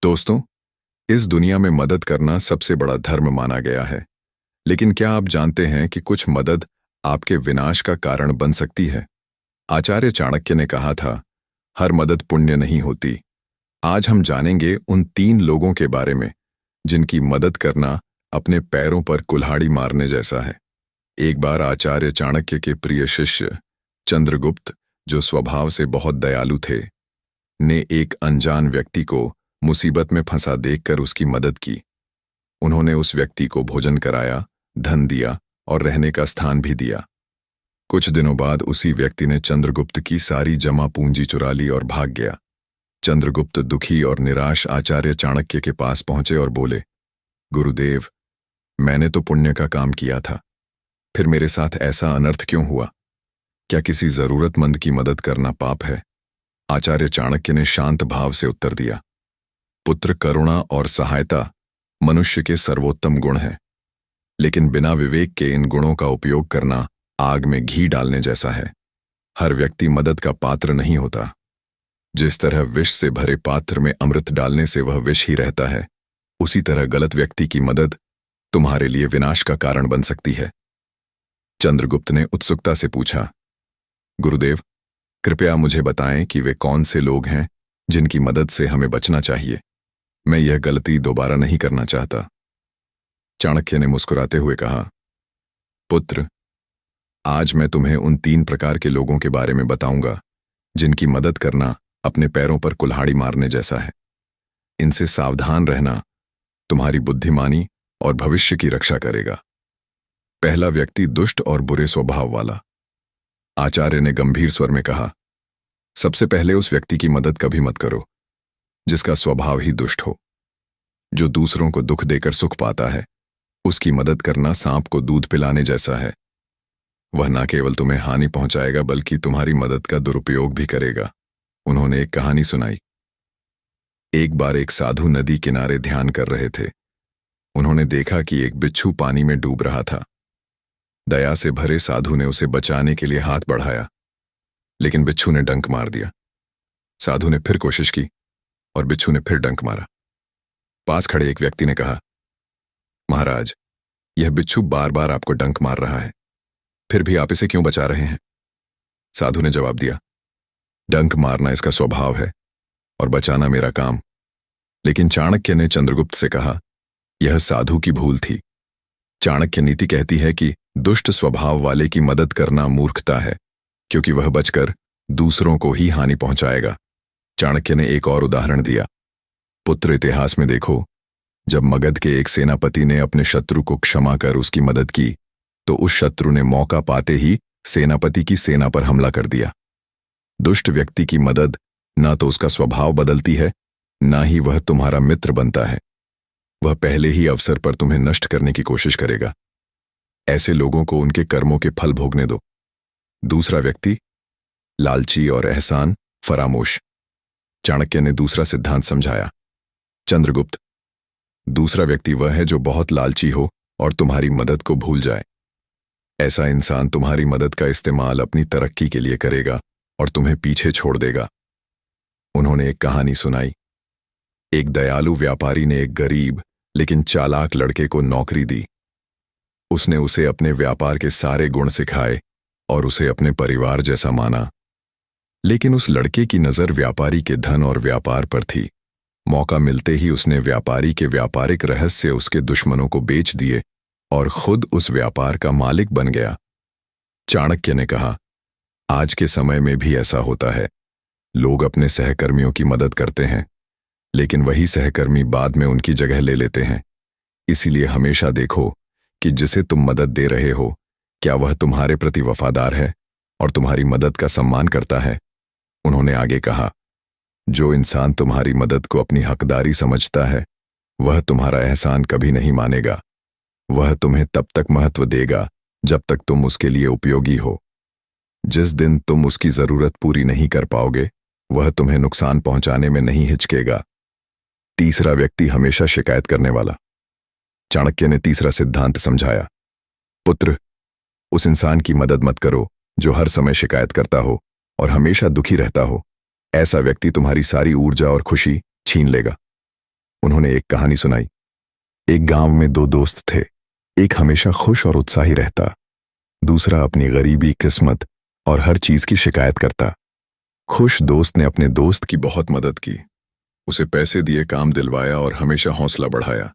दोस्तों, इस दुनिया में मदद करना सबसे बड़ा धर्म माना गया है। लेकिन क्या आप जानते हैं कि कुछ मदद आपके विनाश का कारण बन सकती है? आचार्य चाणक्य ने कहा था, हर मदद पुण्य नहीं होती। आज हम जानेंगे उन 3 लोगों के बारे में जिनकी मदद करना अपने पैरों पर कुल्हाड़ी मारने जैसा है। एक बार आचार्य चाणक्य के प्रिय शिष्य चंद्रगुप्त, जो स्वभाव से बहुत दयालु थे, ने एक अनजान व्यक्ति को मुसीबत में फंसा देखकर उसकी मदद की। उन्होंने उस व्यक्ति को भोजन कराया, धन दिया और रहने का स्थान भी दिया। कुछ दिनों बाद उसी व्यक्ति ने चंद्रगुप्त की सारी जमा पूंजी चुरा ली और भाग गया। चंद्रगुप्त दुखी और निराश आचार्य चाणक्य के पास पहुंचे और बोले, गुरुदेव, मैंने तो पुण्य का काम किया था, फिर मेरे साथ ऐसा अनर्थ क्यों हुआ? क्या किसी जरूरतमंद की मदद करना पाप है? आचार्य चाणक्य ने शांत भाव से उत्तर दिया, पुत्र, करुणा और सहायता मनुष्य के सर्वोत्तम गुण हैं, लेकिन बिना विवेक के इन गुणों का उपयोग करना आग में घी डालने जैसा है। हर व्यक्ति मदद का पात्र नहीं होता। जिस तरह विष से भरे पात्र में अमृत डालने से वह विष ही रहता है, उसी तरह गलत व्यक्ति की मदद तुम्हारे लिए विनाश का कारण बन सकती है। चंद्रगुप्त ने उत्सुकता से पूछा, गुरुदेव, कृपया मुझे बताएं कि वे कौन से लोग हैं जिनकी मदद से हमें बचना चाहिए। मैं यह गलती दोबारा नहीं करना चाहता। चाणक्य ने मुस्कुराते हुए कहा, पुत्र, आज मैं तुम्हें उन 3 प्रकार के लोगों के बारे में बताऊंगा जिनकी मदद करना अपने पैरों पर कुल्हाड़ी मारने जैसा है। इनसे सावधान रहना तुम्हारी बुद्धिमानी और भविष्य की रक्षा करेगा। पहला व्यक्ति दुष्ट और बुरे स्वभाव वाला। आचार्य ने गंभीर स्वर में कहा, सबसे पहले उस व्यक्ति की मदद कभी मत करो जिसका स्वभाव ही दुष्ट हो। जो दूसरों को दुख देकर सुख पाता है, उसकी मदद करना सांप को दूध पिलाने जैसा है। वह न केवल तुम्हें हानि पहुंचाएगा बल्कि तुम्हारी मदद का दुरुपयोग भी करेगा। उन्होंने एक कहानी सुनाई। एक बार एक साधु नदी किनारे ध्यान कर रहे थे। उन्होंने देखा कि एक बिच्छू पानी में डूब रहा था। दया से भरे साधु ने उसे बचाने के लिए हाथ बढ़ाया, लेकिन बिच्छू ने डंक मार दिया। साधु ने फिर कोशिश की और बिच्छू ने फिर डंक मारा। पास खड़े एक व्यक्ति ने कहा, महाराज, यह बिच्छू बार बार आपको डंक मार रहा है, फिर भी आप इसे क्यों बचा रहे हैं? साधु ने जवाब दिया, डंक मारना इसका स्वभाव है और बचाना मेरा काम। लेकिन चाणक्य ने चंद्रगुप्त से कहा, यह साधु की भूल थी। चाणक्य नीति कहती है कि दुष्ट स्वभाव वाले की मदद करना मूर्खता है, क्योंकि वह बचकर दूसरों को ही हानि पहुंचाएगा। चाणक्य ने एक और उदाहरण दिया, पुत्र, इतिहास में देखो, जब मगध के एक सेनापति ने अपने शत्रु को क्षमा कर उसकी मदद की, तो उस शत्रु ने मौका पाते ही सेनापति की सेना पर हमला कर दिया। दुष्ट व्यक्ति की मदद ना तो उसका स्वभाव बदलती है, ना ही वह तुम्हारा मित्र बनता है। वह पहले ही अवसर पर तुम्हें नष्ट करने की कोशिश करेगा। ऐसे लोगों को उनके कर्मों के फल भोगने दो। दूसरा व्यक्ति, लालची और एहसान फरामोश। चाणक्य ने दूसरा सिद्धांत समझाया, चंद्रगुप्त, दूसरा व्यक्ति वह है जो बहुत लालची हो और तुम्हारी मदद को भूल जाए। ऐसा इंसान तुम्हारी मदद का इस्तेमाल अपनी तरक्की के लिए करेगा और तुम्हें पीछे छोड़ देगा। उन्होंने एक कहानी सुनाई। एक दयालु व्यापारी ने एक गरीब लेकिन चालाक लड़के को नौकरी दी। उसने उसे अपने व्यापार के सारे गुण सिखाए और उसे अपने परिवार जैसा माना। लेकिन उस लड़के की नजर व्यापारी के धन और व्यापार पर थी। मौका मिलते ही उसने व्यापारी के व्यापारिक रहस्य उसके दुश्मनों को बेच दिए और खुद उस व्यापार का मालिक बन गया। चाणक्य ने कहा, आज के समय में भी ऐसा होता है। लोग अपने सहकर्मियों की मदद करते हैं, लेकिन वही सहकर्मी बाद में उनकी जगह ले लेते हैं। इसीलिए हमेशा देखो कि जिसे तुम मदद दे रहे हो, क्या वह तुम्हारे प्रति वफादार है और तुम्हारी मदद का सम्मान करता है। उन्होंने आगे कहा, जो इंसान तुम्हारी मदद को अपनी हकदारी समझता है, वह तुम्हारा एहसान कभी नहीं मानेगा। वह तुम्हें तब तक महत्व देगा जब तक तुम उसके लिए उपयोगी हो। जिस दिन तुम उसकी जरूरत पूरी नहीं कर पाओगे, वह तुम्हें नुकसान पहुंचाने में नहीं हिचकेगा। तीसरा व्यक्ति, हमेशा शिकायत करने वाला। चाणक्य ने तीसरा सिद्धांत समझाया, पुत्र, उस इंसान की मदद मत करो जो हर समय शिकायत करता हो और हमेशा दुखी रहता हो। ऐसा व्यक्ति तुम्हारी सारी ऊर्जा और खुशी छीन लेगा। उन्होंने एक कहानी सुनाई। एक गांव में दो दोस्त थे। एक हमेशा खुश और उत्साही रहता, दूसरा अपनी गरीबी, किस्मत और हर चीज की शिकायत करता। खुश दोस्त ने अपने दोस्त की बहुत मदद की, उसे पैसे दिए, काम दिलवाया और हमेशा हौसला बढ़ाया।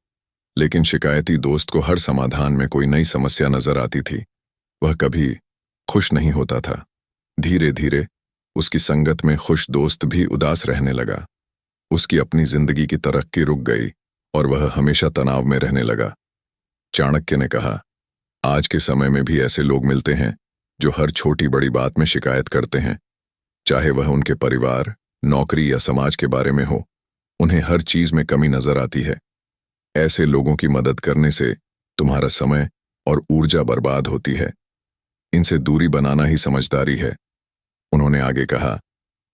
लेकिन शिकायती दोस्त को हर समाधान में कोई नई समस्या नजर आती थी। वह कभी खुश नहीं होता था। धीरे धीरे उसकी संगत में खुश दोस्त भी उदास रहने लगा। उसकी अपनी जिंदगी की तरक्की रुक गई और वह हमेशा तनाव में रहने लगा। चाणक्य ने कहा, आज के समय में भी ऐसे लोग मिलते हैं जो हर छोटी बड़ी बात में शिकायत करते हैं, चाहे वह उनके परिवार, नौकरी या समाज के बारे में हो। उन्हें हर चीज में कमी नजर आती है। ऐसे लोगों की मदद करने से तुम्हारा समय और ऊर्जा बर्बाद होती है। इनसे दूरी बनाना ही समझदारी है। उन्होंने आगे कहा,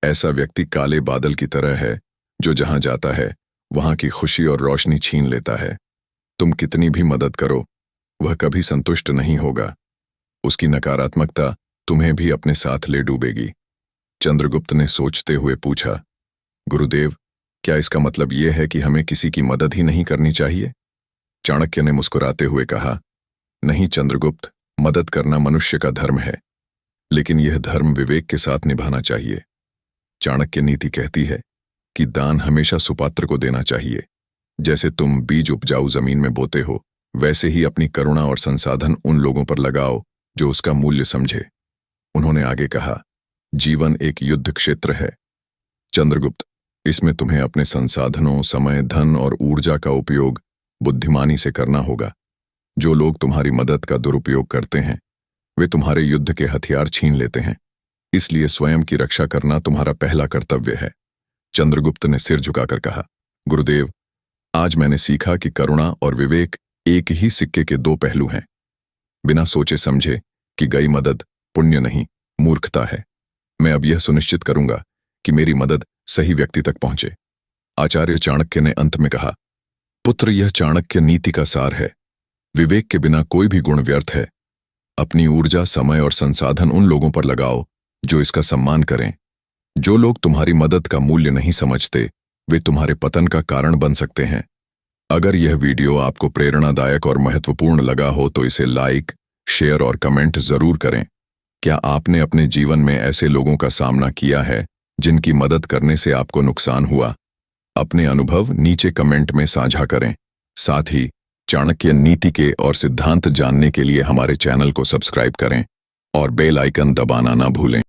ऐसा व्यक्ति काले बादल की तरह है जो जहां जाता है वहां की खुशी और रोशनी छीन लेता है। तुम कितनी भी मदद करो, वह कभी संतुष्ट नहीं होगा। उसकी नकारात्मकता तुम्हें भी अपने साथ ले डूबेगी। चंद्रगुप्त ने सोचते हुए पूछा, गुरुदेव, क्या इसका मतलब यह है कि हमें किसी की मदद ही नहीं करनी चाहिए? चाणक्य ने मुस्कुराते हुए कहा, नहीं चंद्रगुप्त, मदद करना मनुष्य का धर्म है, लेकिन यह धर्म विवेक के साथ निभाना चाहिए। चाणक्य नीति कहती है कि दान हमेशा सुपात्र को देना चाहिए। जैसे तुम बीज उपजाऊ जमीन में बोते हो, वैसे ही अपनी करुणा और संसाधन उन लोगों पर लगाओ जो उसका मूल्य समझे। उन्होंने आगे कहा, जीवन एक युद्ध क्षेत्र है चंद्रगुप्त, इसमें तुम्हें अपने संसाधनों, समय, धन और ऊर्जा का उपयोग बुद्धिमानी से करना होगा। जो लोग तुम्हारी मदद का दुरुपयोग करते हैं, वे तुम्हारे युद्ध के हथियार छीन लेते हैं। इसलिए स्वयं की रक्षा करना तुम्हारा पहला कर्तव्य है। चंद्रगुप्त ने सिर झुकाकर कहा, गुरुदेव, आज मैंने सीखा कि करुणा और विवेक एक ही सिक्के के दो पहलू हैं। बिना सोचे समझे कि गई मदद पुण्य नहीं, मूर्खता है। मैं अब यह सुनिश्चित करूंगा कि मेरी मदद सही व्यक्ति तक पहुंचे। आचार्य चाणक्य ने अंत में कहा, पुत्र, यह चाणक्य नीति का सार है। विवेक के बिना कोई भी गुण व्यर्थ है। अपनी ऊर्जा, समय और संसाधन उन लोगों पर लगाओ जो इसका सम्मान करें। जो लोग तुम्हारी मदद का मूल्य नहीं समझते, वे तुम्हारे पतन का कारण बन सकते हैं। अगर यह वीडियो आपको प्रेरणादायक और महत्वपूर्ण लगा हो तो इसे लाइक, शेयर और कमेंट जरूर करें। क्या आपने अपने जीवन में ऐसे लोगों का सामना किया है जिनकी मदद करने से आपको नुकसान हुआ? अपने अनुभव नीचे कमेंट में साझा करें। साथ ही चाणक्य नीति के और सिद्धांत जानने के लिए हमारे चैनल को सब्सक्राइब करें और बेल आइकन दबाना ना भूलें।